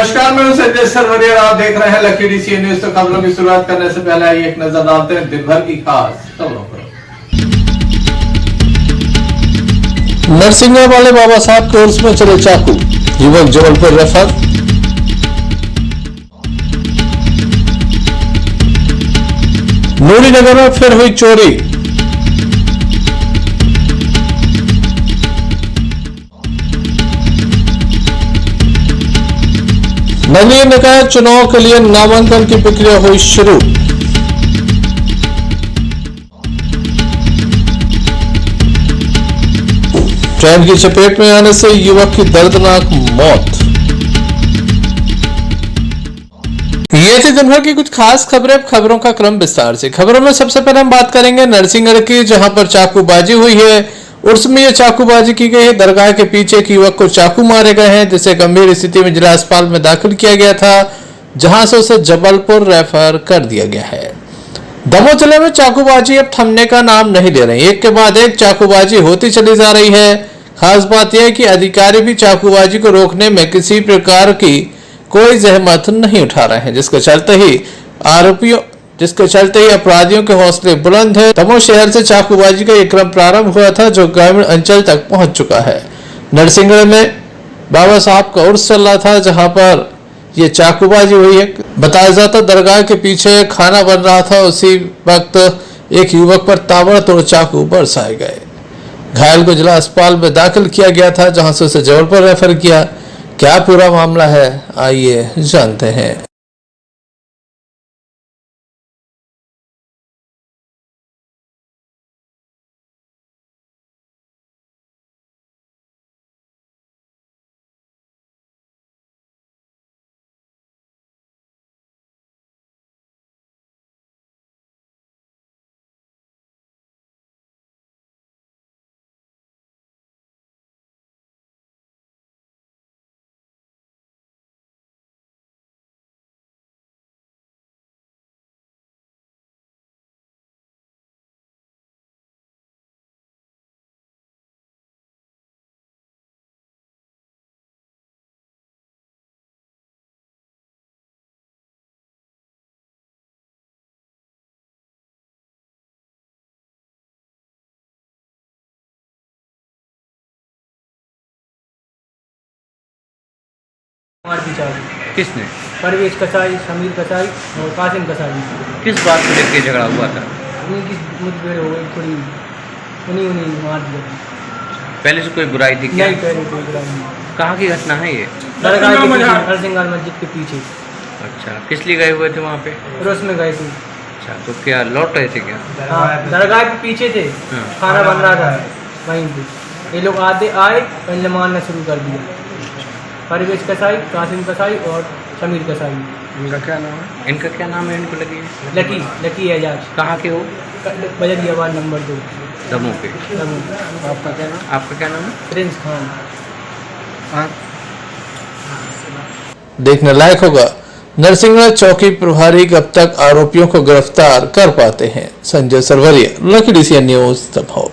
नमस्कार, मैं हूं संजय सरवरिया, आप देख रहे हैं लकी डीसी न्यूज। तो खबरों की शुरुआत करने से पहले आइए एक नजर डालते हैं दिन भर की खास खबरों पर। नरसिंगरा वाले बाबा साहब कोर्स में चले चाकू, युवक जबलपुर रेफर। नूरी नगर में फिर हुई चोरी, नगरीय निकाय चुनाव के लिए नामांकन की प्रक्रिया हुई शुरू। ट्रेन की चपेट में आने से युवक की दर्दनाक मौत। ये थी दिन भर की कुछ खास खबरें। अब खबरों का क्रम विस्तार से। खबरों में सबसे पहले हम बात करेंगे नरसिंहगढ़ की, जहां पर चाकूबाजी हुई है। उर्स में यह चाकूबाजी की गई है। दरगाह के पीछे एक युवक को चाकू मारे गए हैं, जिसे गंभीर स्थिति में जिला अस्पताल में दाखिल किया गया था, जहां से उसे जबलपुर रेफर कर दिया गया है। दमोह जिले में चाकूबाजी अब थमने का नाम नहीं ले रही। एक के बाद एक चाकूबाजी होती चली जा रही है। खास बात यह है कि अधिकारी भी चाकूबाजी को रोकने में किसी प्रकार की कोई जहमत नहीं उठा रहे हैं, जिसके चलते ही अपराधियों के हौसले बुलंद है। दमोह शहर से चाकूबाजी का एक क्रम प्रारंभ हुआ था, जो ग्रामीण अंचल तक पहुंच चुका है। नरसिंहगढ़ में बाबा साहब का उर्स चल रहा था, जहां पर ये चाकूबाजी हुई है। बताया जाता दरगाह के पीछे खाना बन रहा था, उसी वक्त एक युवक पर ताबड़तोड़ चाकू बरसाए गए। घायल को जिला अस्पताल में दाखिल किया गया था, जहां से उसे जबलपुर रेफर किया। क्या पूरा मामला है, आइए जानते हैं। मार दी चाबी। किसने? परवेज कसाई, समीर कसाई और कासिम कसाई। किस बात को लेकर झगड़ा हुआ था? उन्हीं की मुठभेड़ हो गई थोड़ी, उन्हीं मार दिया। पहले से कोई बुराई थी क्या? नहीं, पहले कोई बुराई नहीं। कहाँ की घटना है ये? दरगाह के पीछे, नरसिंहगढ़ मस्जिद के पीछे। अच्छा, किस लिए गए हुए थे वहाँ पे? रोस में गए थे। अच्छा, तो क्या लौट रहे थे क्या? हाँ, दरगाह के पीछे थे। हाँ। खाना बन रहा था वहीं पे। ये लोग आए, पहले मारना शुरू कर दिया। परवेज कसाई, कासिम कसाई और समीर कसाई। इनका क्या नाम है? इनको लगी है? लकी एजाज। कहाँ के हो? बजरिया वार्ड नंबर 2 दमोह के। दमोह। आपका क्या नाम है? प्रिंस खान। देखने लायक होगा, नरसिंहगढ़ चौकी प्रभारी कब तक आरोपियों को गिरफ्तार कर पाते हैं। Sanjay Sarwariya, Lucky DC news, Damoh.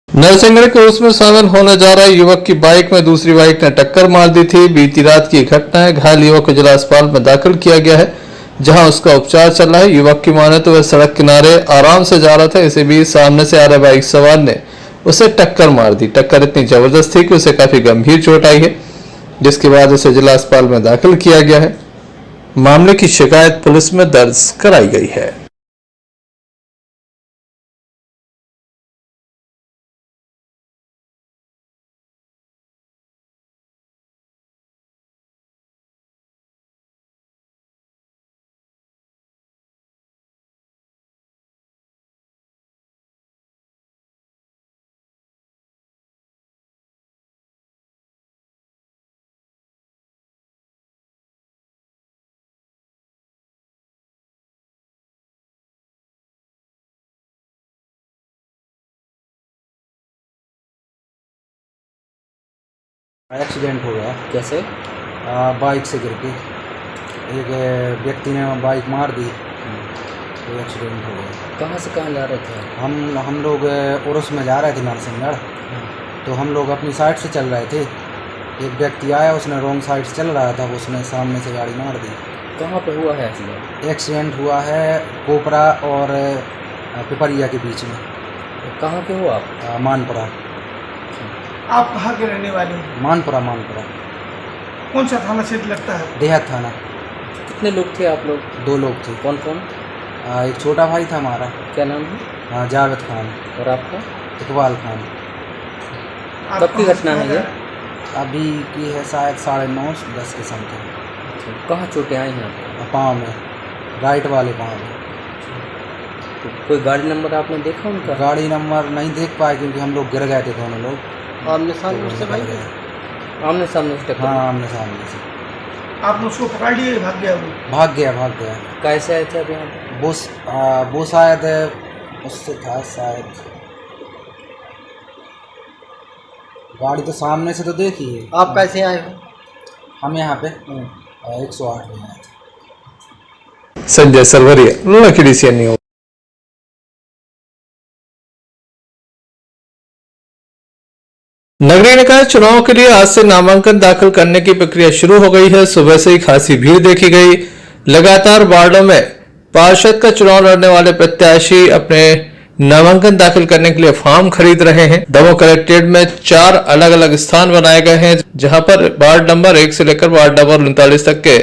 Narsinghgarh के उर्स में शामिल होने जा रहे युवक की बाइक में दूसरी बाइक ने टक्कर मार दी थी। बीती रात की घटना है। घायल युवक को जिला अस्पताल में दाखिल किया गया है, जहां उसका उपचार चल रहा है। युवक की माने तो वह सड़क किनारे आराम से जा रहा था, इसी बीच सामने से आ रहे बाइक सवार ने उसे टक्कर मार दी। टक्कर इतनी जबरदस्त थी कि उसे काफी गंभीर चोट आई है, जिसके बाद उसे जिला अस्पताल में दाखिल किया गया है। मामले की शिकायत पुलिस में दर्ज कराई गई है। एक्सीडेंट हो गया। कैसे? बाइक से गिर के। एक व्यक्ति ने बाइक मार दी तो एक्सीडेंट हो गया। कहाँ से कहाँ जा रहे थे? हम लोग उर्स में जा रहे थे नरसिंहगढ़। तो हम लोग अपनी साइड से चल रहे थे, एक व्यक्ति आया, उसने रॉन्ग साइड से चल रहा था, उसने सामने से गाड़ी मार दी। कहाँ पे हुआ है एक्सीडेंट? एक्सीडेंट हुआ है कोपरा और पिपरिया के बीच में। कहाँ के हो आप? मानपुरा। आप कहाँ के रहने वाले हैं? मानपुरा। कौन सा थाना क्षेत्र लगता है? देहात थाना। कितने लोग थे आप लोग? 2 लोग थे। कौन कौन? एक छोटा भाई था हमारा। क्या नाम है? जावेद खान। और आपका? इकबाल खान। आप कब की कहाँ घटना है से ये? अभी की है शायद 9:30-10 के समथिंग। कहाँ चोटें आई हैं आपको? पाँव में, राइट वाले पाँव में। तो कोई गाड़ी नंबर आपने देखा उनका? गाड़ी नंबर नहीं देख पाए क्योंकि हम लोग गिर गए थे दोनों लोग। आमने सामने से भाई? आमने सामने से टक्कर? हाँ, आमने सामने से। आपने उसको पकड़ लिया, भाग गया वो? भाग गया। कैसे आए थे अब यहाँ पे? वो शायद उससे था शायद। गाड़ी तो सामने से तो देखी है। आप कैसे आए हो? हम यहाँ पे 108 में आए थे। Sanjay Sarwariya, Lucky DCN news. नगरीय निकाय चुनाव के लिए आज से नामांकन दाखिल करने की प्रक्रिया शुरू हो गई है। सुबह से ही खासी भीड़ देखी गई। लगातार वार्डों में पार्षद का चुनाव लड़ने वाले प्रत्याशी अपने नामांकन दाखिल करने के लिए फॉर्म खरीद रहे हैं। दमोह कलेक्ट्रेट में 4 अलग अलग स्थान बनाए गए हैं, जहां पर वार्ड नंबर 1 से लेकर वार्ड नंबर 39 तक के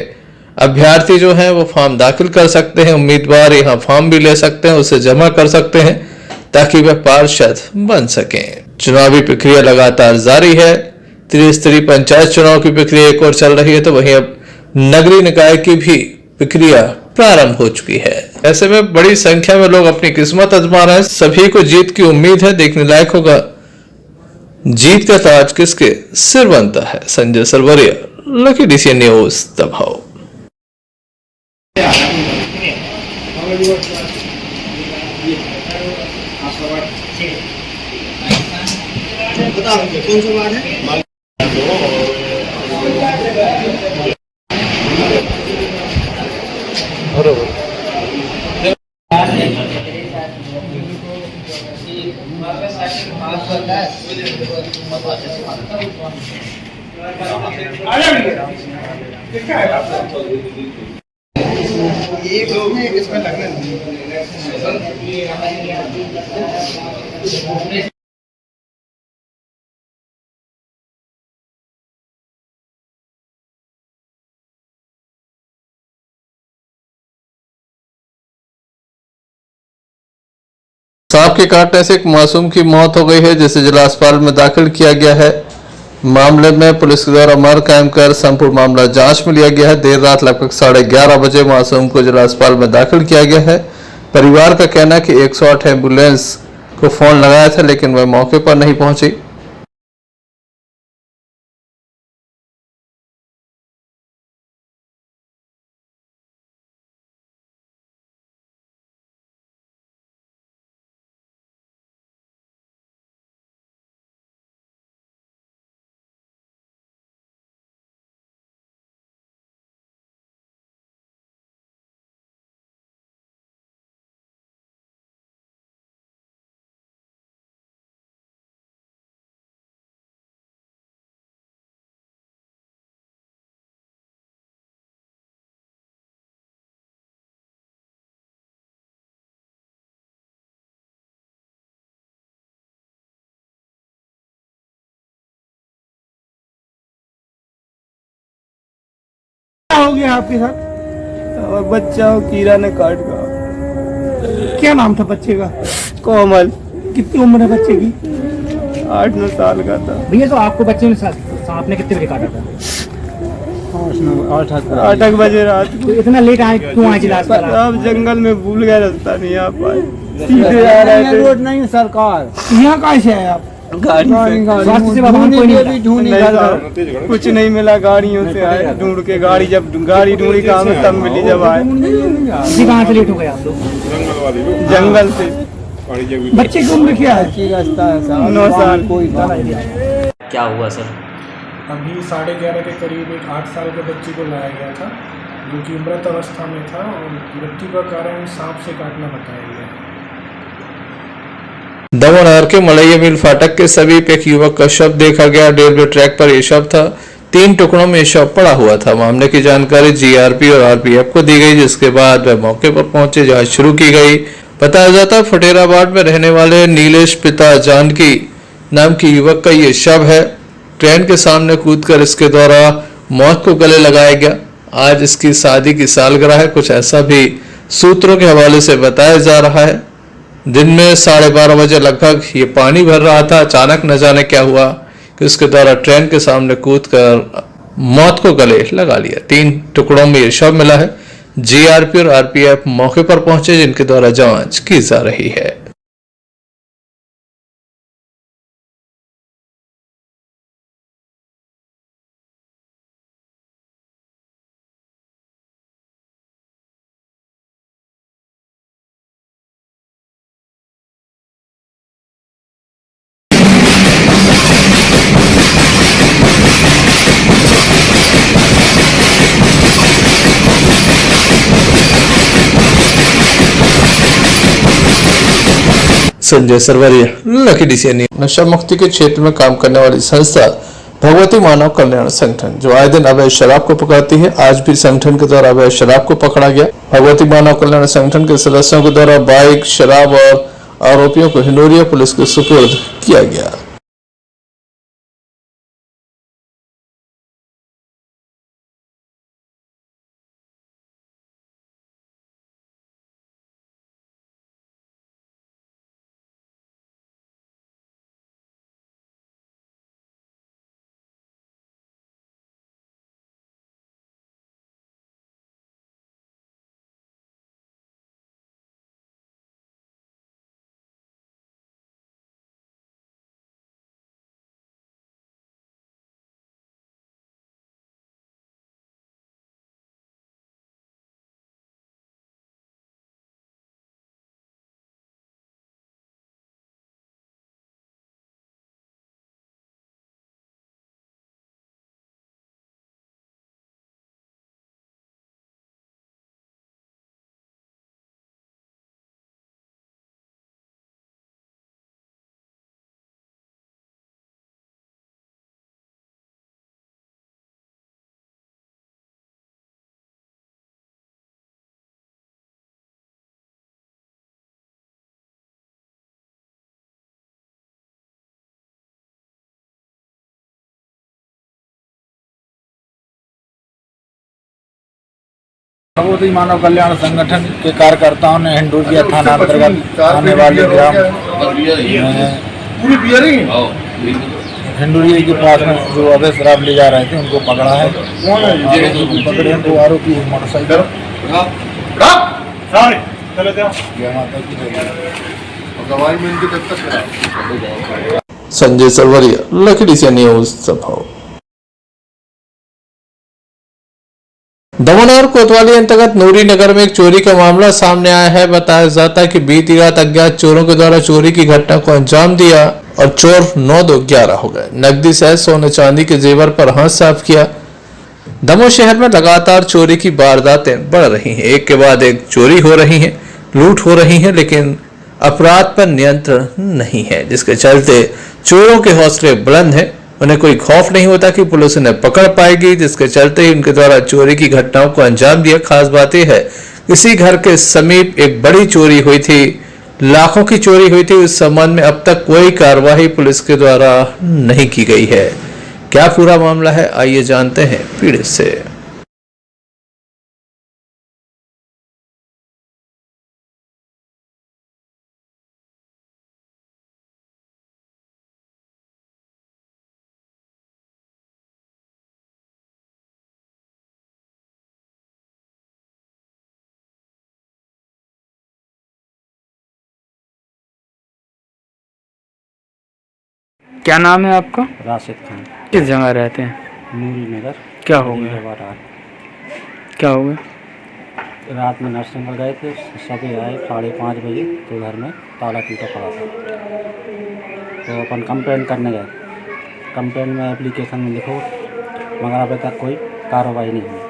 अभ्यर्थी जो हैं वो फॉर्म दाखिल कर सकते हैं। उम्मीदवार यहां फॉर्म भी ले सकते हैं, उसे जमा कर सकते हैं ताकि वे पार्षद बन सकें। चुनावी प्रक्रिया लगातार जारी है। त्रिस्तरीय पंचायत चुनाव की प्रक्रिया एक और चल रही है, तो वहीं अब नगरीय निकाय की भी प्रक्रिया प्रारंभ हो चुकी है। ऐसे में बड़ी संख्या में लोग अपनी किस्मत आजमा रहे हैं। सभी को जीत की उम्मीद है। देखने लायक होगा जीत का ताज किसके सिर बनता है। Sanjay Sarwariya, Lucky DCN news, दबाव। कौन सा वार्ड है? इसमें लगना सांप के काटने से एक मासूम की मौत हो गई है, जिसे जिला अस्पताल में दाखिल किया गया है। मामले में पुलिस के द्वारा मर कायम कर संपूर्ण मामला जांच में लिया गया है। देर रात लगभग 11:30 बजे मासूम को जिला अस्पताल में दाखिल किया गया है। परिवार का कहना है कि 108 एम्बुलेंस को फोन लगाया था, लेकिन वह मौके पर नहीं पहुंची। क्या हो गया आपके साथ? और बच्चा कीड़ा ने काट गया। क्या नाम था बच्चे का? कोमल। कितनी उम्र है बच्चे की? 8-9 साल का था। भैया तो आपको बच्चे ने सांप ने कितने बजे काटा था? 8 बजे रात को। तो इतना लेट आए क्यों आए जिला अस्पताल? अब जंगल में भूल गए, रास्ता नहीं आ पाए, सीधे आ रहे थे। रोड नहीं सरकार। यहाँ कहाँ से आए आप? स्वास्थ्य सेवा वाहन कोई नहीं मिला। कुछ नहीं मिला, गाड़ियों से आए ढूंढ के। गाड़ी जब गाड़ी ढूंढी कहाँ में तब मिली जब आए। जी कहाँ से लेट हो गए आप लोग? जंगल से। बच्चे की उम्र क्या है? 9 साल। क्या हुआ सर? अभी 11:30 के करीब एक 8 साल के बच्चे को लाया गया था, जो कि मृत अवस्था में था और मृत्यु का कारण सांप से काटना बताया गया। दमोह के मलैया मिल फाटक के समीप एक युवक का शव देखा गया। रेलवे ट्रैक पर यह शव था। 3 टुकड़ों में यह शव पड़ा हुआ था। मामले की जानकारी जीआरपी और आरपीएफ को दी गई, जिसके बाद वह मौके पर पहुंचे, जांच शुरू की गई। बताया जाता है फटेराबाद में रहने वाले नीलेश पिता जानकी नाम की युवक का ये शव है। ट्रेन के सामने कूदकर इसके द्वारा मौत को गले लगाया गया। आज इसकी शादी की सालगिरह है, कुछ ऐसा भी सूत्रों के हवाले से बताया जा रहा है। दिन में 12:30 बजे लगभग ये पानी भर रहा था। अचानक न जाने क्या हुआ कि उसके द्वारा ट्रेन के सामने कूदकर मौत को गले लगा लिया। 3 टुकड़ों में यह शव मिला है। जीआरपी और आरपीएफ मौके पर पहुंचे, जिनके द्वारा जांच की जा रही है। Sanjay Sarwariya, Lucky DCN. नशा मुक्ति के क्षेत्र में काम करने वाली संस्था भगवती मानव कल्याण संगठन, जो आए दिन अवैध शराब को पकड़ती है, आज भी संगठन के द्वारा अवैध शराब को पकड़ा गया। भगवती मानव कल्याण संगठन के सदस्यों के द्वारा बाइक, शराब और आरोपियों को हिंडोरिया पुलिस के सुपुर्द किया गया। भगवती मानव कल्याण संगठन के कार्यकर्ताओं ने हिंडोरिया थाना अंतर्गत आने वाले ग्राम हिंडोरिया के पास में जो अवैध शराब ले जा रहे थे उनको पकड़ा है। पकड़े तो आरोपी motorcycle Sanjay Sarwariya, Lucky DCN news संभव। दमोह कोतवाली अंतर्गत नूरी नगर में एक चोरी का मामला सामने आया है। बताया जाता है कि बीती रात अज्ञात चोरों के द्वारा चोरी की घटना को अंजाम दिया और चोर 9-2-11 हो गए। नकदी सहित सोने चांदी के जेवर पर हाथ साफ किया। दमोह शहर में लगातार चोरी की वारदातें बढ़ रही हैं। एक के बाद एक चोरी हो रही है, लूट हो रही है, लेकिन अपराध पर नियंत्रण नहीं है, जिसके चलते चोरों के हौसले बुलंद हैं। उन्हें कोई खौफ नहीं होता कि पुलिस उन्हें पकड़ पाएगी, जिसके चलते ही उनके द्वारा चोरी की घटनाओं को अंजाम दिया। खास बात यह है, इसी घर के समीप एक बड़ी चोरी हुई थी, लाखों की चोरी हुई थी। इस संबंध में अब तक कोई कार्रवाई पुलिस के द्वारा नहीं की गई है। क्या पूरा मामला है, आइए जानते हैं पीड़ित से। क्या नाम है आपका? राशिद खान, किस जगह रहते हैं? नूरी नगर। क्या हो गया? क्या हो गया? रात में नर्सिंग में गए थे, सभी आए 5:30 बजे, तो घर में ताला टूटा पड़ा था। तो अपन कंप्लेंट करने गए। कंप्लेंट में एप्लीकेशन में लिखो, मगर अभी तक कोई कार्रवाई नहीं हुई।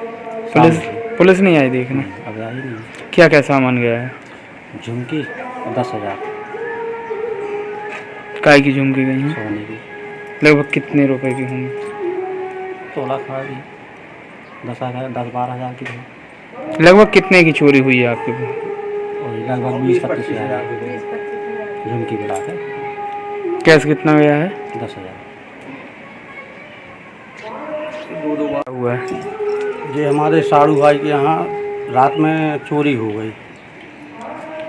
पुलिस नहीं आई देखने? अब आई नहीं। क्या क्या सामान गया है? झुमकी 10,000 काय की झुमकी गई है? सोने की। लगभग कितने रुपए की होंगी? तोला खा दी 10,000 की थी। लगभग कितने की चोरी हुई है आपके पास? और लगभग 20-25 हज़ार झुमकी बढ़ा कर। कैश कितना गया है? 10,000 हुआ है। ये हमारे साड़ू भाई के यहाँ रात में चोरी हो गई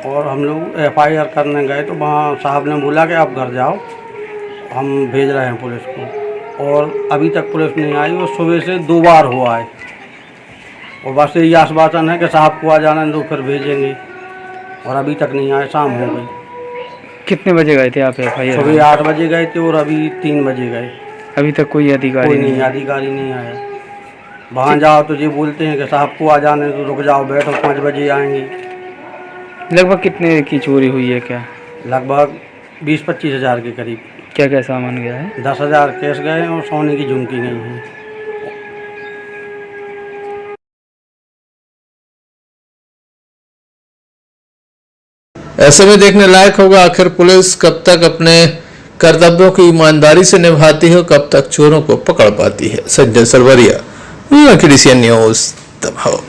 और हम लोग FIR करने गए तो वहाँ साहब ने बोला कि आप घर जाओ, हम भेज रहे हैं पुलिस को। और अभी तक पुलिस नहीं आई और सुबह से 2 बार हुआ है और बस यही आश्वासन है कि साहब को आ जाने दो फिर भेजेंगे और अभी तक नहीं आए। शाम हो गई। कितने बजे गए थे आप FIR? सुबह 8 बजे गए थे और अभी 3 बजे गए। अभी तक कोई अधिकारी नहीं? अधिकारी नहीं आया। वहाँ जाओ तो ये बोलते हैं कि साहब को आ जाने तो रुक जाओ, बैठो 5 बजे आएंगे। लगभग कितने की चोरी हुई है? क्या लगभग 20-25 हज़ार के करीब। क्या क्या सामान गया है? 10,000 कैश गए हैं और सोने की झुमकी गई हैं। ऐसे में देखने लायक होगा आखिर पुलिस कब तक अपने कर्तव्यों की ईमानदारी से निभाती है और कब तक चोरों को पकड़ पाती है। संजय सरवरिया, DCN न्यूज, दबाव।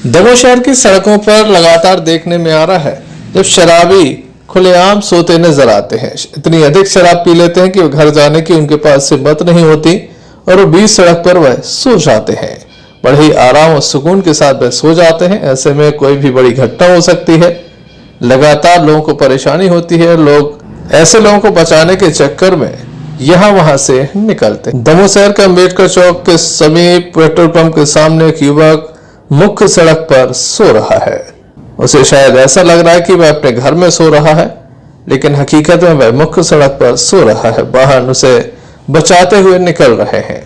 दमोह शहर की सड़कों पर लगातार देखने में आ रहा है जब शराबी खुलेआम सोते नजर आते हैं। इतनी अधिक शराब पी लेते हैं कि वो घर जाने की उनके पास हिम्मत नहीं होती और वो बीच सड़क पर वह सो जाते हैं। बड़े ही आराम और सुकून के साथ वह सो जाते हैं। ऐसे में कोई भी बड़ी घटना हो सकती है। लगातार लोगों को परेशानी होती है। लोग ऐसे लोगों को बचाने के चक्कर में यहाँ वहां से निकलते हैं। दमोह शहर के अम्बेडकर चौक के समीप पेट्रोल पंप के सामने एक युवक मुख्य सड़क पर सो रहा है। उसे शायद ऐसा लग रहा है कि वह अपने घर में सो रहा है, लेकिन हकीकत में वह मुख्य सड़क पर सो रहा है। वाहन उसे बचाते हुए निकल रहे हैं,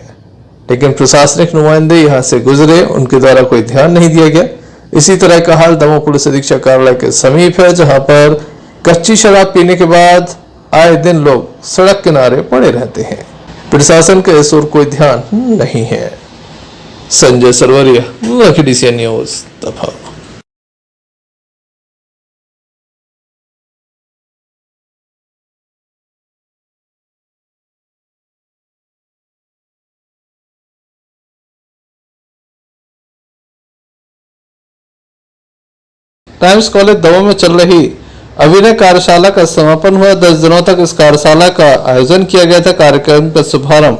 लेकिन प्रशासनिक नुमाइंदे यहाँ से गुजरे, उनके द्वारा कोई ध्यान नहीं दिया गया। इसी तरह का हाल दमोह पुलिस अधीक्षक कार्यालय के समीप है, जहां पर कच्ची शराब पीने के बाद आए दिन लोग सड़क किनारे पड़े रहते हैं। प्रशासन के इस ओर कोई ध्यान नहीं है। Sanjay Sarwariya, DCN news, Damoh. Times college Damoh में चल रही अभिनय कार्यशाला का समापन हुआ। 10 दिनों तक इस कार्यशाला का आयोजन किया गया था। कार्यक्रम का शुभारंभ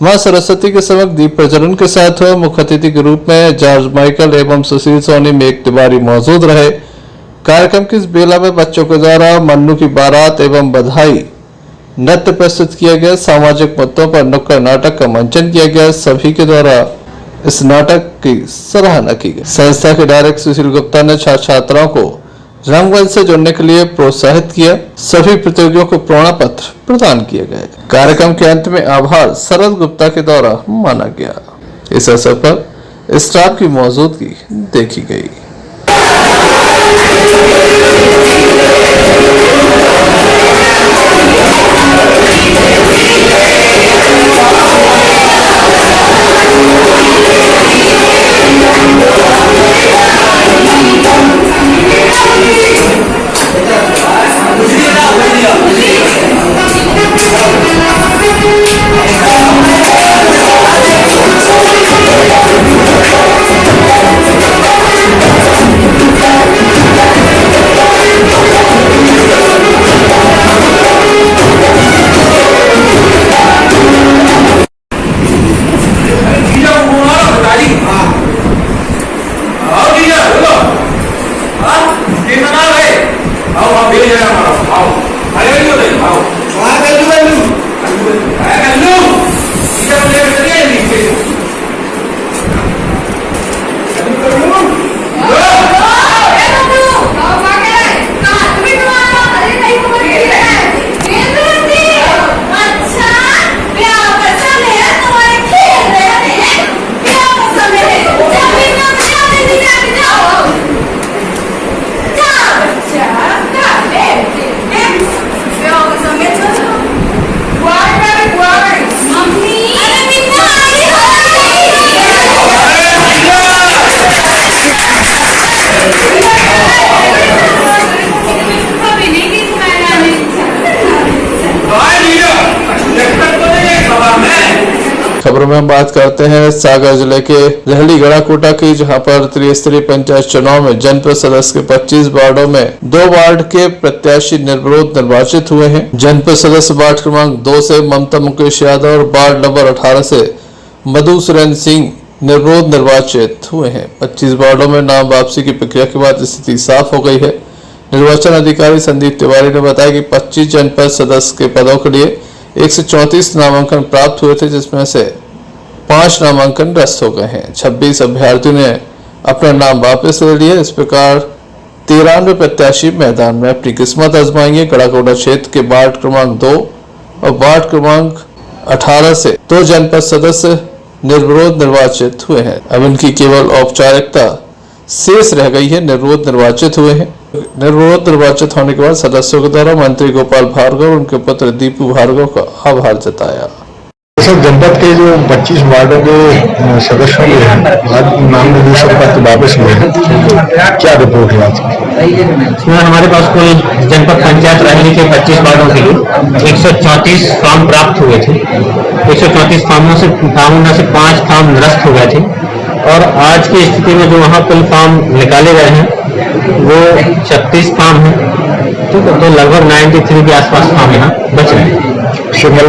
मां सरस्वती के समक्ष दीप प्रज्वलन के साथ हुआ। मुख्य अतिथि के रूप में जॉर्ज माइकल एवं सुशील सोनी, मेघ तिवारी मौजूद रहे। कार्यक्रम की इस बेला में बच्चों के द्वारा मन्नू की बारात एवं बधाई नृत्य प्रस्तुत किया गया। सामाजिक मुद्दों पर नुक्कड़ नाटक का मंचन किया गया। सभी के द्वारा इस नाटक की सराहना की गई। संस्था के डायरेक्टर सुशील गुप्ता ने छात्र छात्राओं को रंगमंच से जुड़ने के लिए प्रोत्साहित किया। सभी प्रतियोगियों को प्रमाण पत्र प्रदान किए गए। कार्यक्रम के अंत में आभार शरद गुप्ता के द्वारा माना गया। इस अवसर पर स्टाफ की मौजूदगी देखी गई। खबरों में हम बात करते हैं सागर जिले के रहली गड़ाकोटा की, जहां पर त्रिस्तरीय पंचायत चुनाव में जनपद सदस्य के 25 वार्डों में 2 वार्ड के प्रत्याशी निर्विरोध निर्वाचित हुए हैं। जनपद सदस्य वार्ड क्रमांक 2 से ममता मुकेश यादव और वार्ड नंबर 18 से मधु सुरेंद्र सिंह निर्विरोध निर्वाचित हुए हैं। 25 वार्डों में नाम वापसी की प्रक्रिया के बाद स्थिति साफ हो गई है। निर्वाचन अधिकारी संदीप तिवारी ने बताया कि 25 जनपद सदस्य के पदों के लिए 134 नामांकन प्राप्त हुए थे, जिसमें से 5 नामांकन रद्द हो गए हैं। 26 अभ्यर्थियों ने अपना नाम वापस ले लिया। इस प्रकार 93 प्रत्याशी मैदान में अपनी किस्मत आजमाएंगे। गड़ाकोटा क्षेत्र के वार्ड क्रमांक 2 और वार्ड क्रमांक 18 से 2 जनपद सदस्य निर्विरोध निर्वाचित हुए हैं। अब इनकी केवल औपचारिकता शेष रह गई है। निर्विरोध निर्वाचित हुए हैं। निर्विरोध निर्वाचित होने के बाद सदस्यों के द्वारा मंत्री गोपाल भार्गव और उनके पुत्र दीपू भार्गव का आभार जताया। सर, जनपद के जो 25 वार्डों के सदस्यों के आज नामनिर्देशन पत्र वापस हुए हैं, क्या रिपोर्ट है आज की? हमारे पास कुल जनपद पंचायत रहली के 25 वार्डों के लिए 134 फॉर्म प्राप्त हुए थे। 134 फॉर्मों में से 5 फॉर्म निरस्त हो गए थे और आज की स्थिति में जो वहाँ कुल फॉर्म निकाले गए हैं वो 36 फॉर्म है, ठीक है। तो लगभग 93 के आसपास फॉर्म यहाँ बच रहे हैं। सिंगल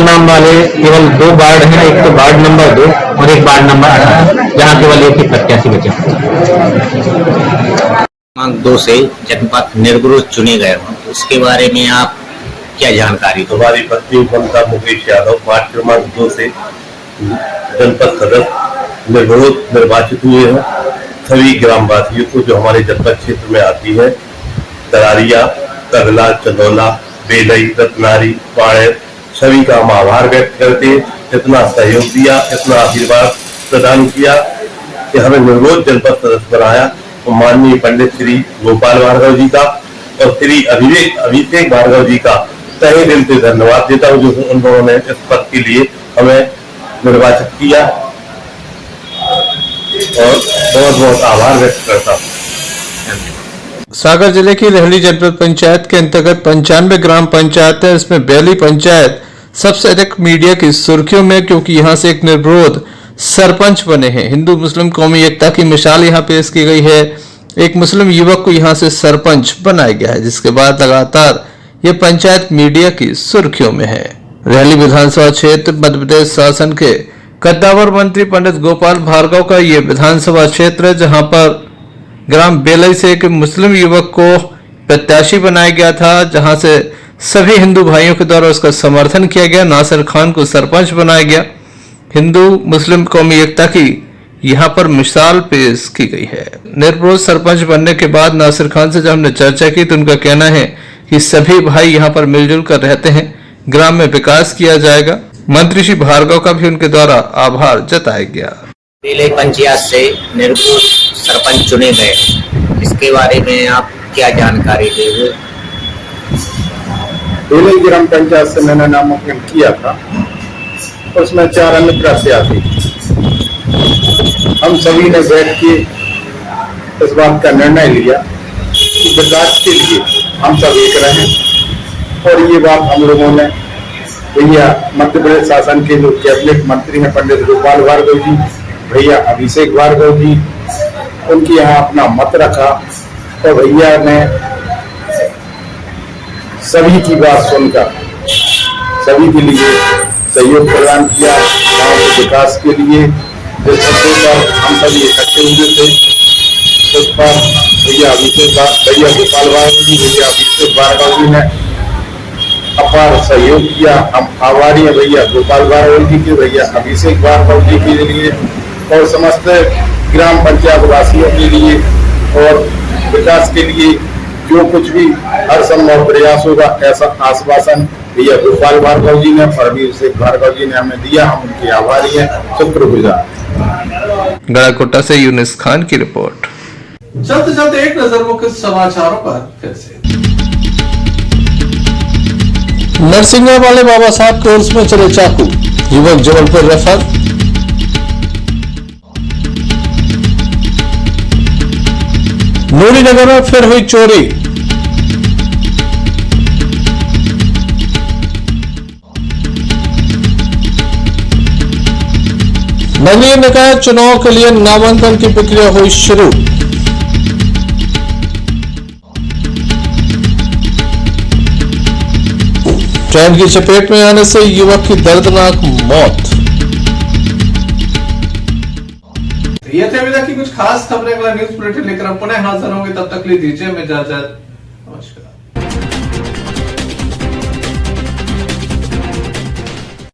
नाम वाले केवल 2 वार्ड हैं, एक तो वार्ड नंबर 2 और एक वार्ड नंबर 18, जहाँ केवल एक ही प्रत्याशी बचे। क्रमांक 2 से जनपद निर्विरोध चुने गए हो, उसके बारे में आप क्या जानकारी दो? हमारी पत्नी ममता मुकेश यादव वार्ड क्रमांक 2 से जनपद सदस्य निर्विरोध निर्वाचित हुए हैं। सभी ग्रामवासियों को जो हमारे जनपद क्षेत्र में आती है, दरारिया, कगला, चंदौला, बेलई, रत्नारी, पाड़े, सभी का हम आभार व्यक्त करते हैं। इतना सहयोग दिया, इतना आशीर्वाद प्रदान किया कि हमें निर्विरोध जनपद सदस्य बनाया। तो माननीय पंडित श्री गोपाल भार्गव जी का और श्री अभिषेक भार्गव जी का तहे दिल से धन्यवाद देता हूँ, जो उन्होंने इस पद के लिए हमें निर्वाचित किया और बहुत बहुत आभार व्यक्त करता हूँ। सागर जिले की रहली जनपद पंचायत के अंतर्गत 95 ग्राम पंचायत है। इसमें बेली पंचायत सबसे अधिक मीडिया की सुर्खियों में, क्योंकि यहां से एक निर्विरोध सरपंच बने हैं। हिंदू मुस्लिम कौमी एकता की मिसाल यहां पेश की गई है। एक मुस्लिम युवक को यहां से सरपंच बनाया गया है, जिसके बाद लगातार ये पंचायत मीडिया की सुर्खियों में है। रहली विधानसभा क्षेत्र मध्य प्रदेश शासन के कद्दावर मंत्री पंडित गोपाल भार्गव का ये विधानसभा क्षेत्र है, जहां पर ग्राम बेलई से एक मुस्लिम युवक को प्रत्याशी बनाया गया था, जहां से सभी हिंदू भाइयों के द्वारा उसका समर्थन किया गया। नासिर खान को सरपंच बनाया गया। हिंदू मुस्लिम कौमी एकता की यहां पर मिसाल पेश की गई है। निर्विरोध सरपंच बनने के बाद नासिर खान से जब हमने चर्चा की तो उनका कहना है कि सभी भाई यहां पर मिलजुल कर रहते हैं, ग्राम में विकास किया जाएगा। मंत्री श्री भार्गव का भी उनके द्वारा आभार जताया गया। बेलई पंचायत से निर्विरोध सरपंच चुने गए, इसके बारे में आप क्या जानकारी देंगे? बेलई ग्राम पंचायत से मैंने नामांकन किया था, उसमें 4 अन्य प्रत्याशी। हम सभी ने बैठ के इस बात का निर्णय लिया कि विकास के लिए हम सब एक रहें और ये बात हम लोगों ने भैया मध्य प्रदेश शासन के जो कैबिनेट मंत्री हैं पंडित गोपाल भार्गव जी, भैया अभिषेक भार्गव जी, उनके यहाँ अपना मत रखा और भैया ने सभी की बात सुनकर सभी के लिए सहयोग प्रदान किया। गांव के विकास के लिए जिस मुद्दे पर हम सभी इकट्ठे हुए थे, उस पर भैया गोपाल भार्गव जी, भैया अभिषेक भार्गव जी ने अपार सहयोग किया। हम आभारी हैं भैया गोपाल भार्गव जी के, भैया अभिषेक भार्गव जी के लिए और समस्त ग्राम पंचायत वासियों के लिए और विकास के लिए जो कुछ भी हर संभव प्रयास होगा, ऐसा आश्वासन भैया गोपाल भार्गव जी ने और अभिषेक भार्गव जी ने हमें दिया। हम उनके आभारी हैं, शुक्रगुजार। गड़ाकोटा से यूनिस खान की रिपोर्ट। चलते एक नजर मुख्य समाचारों पर फिर से। नरसिंगा वाले बाबा साहब के उर्स में चले चाकू, युवक जबलपुर रेफर। नूरी नगर में फिर हुई चोरी, नगरीय निकाय चुनाव के लिए नामांकन की प्रक्रिया हुई शुरू। ट्रेन की चपेट में आने से युवक की दर्दनाक मौत। ये थे अभी तक की कुछ खास खबरें। अगला न्यूज बुलेटिन लेकर हम पुनः हाजिर होंगे, तब तक के लिए दीजिए हमें इजाजत।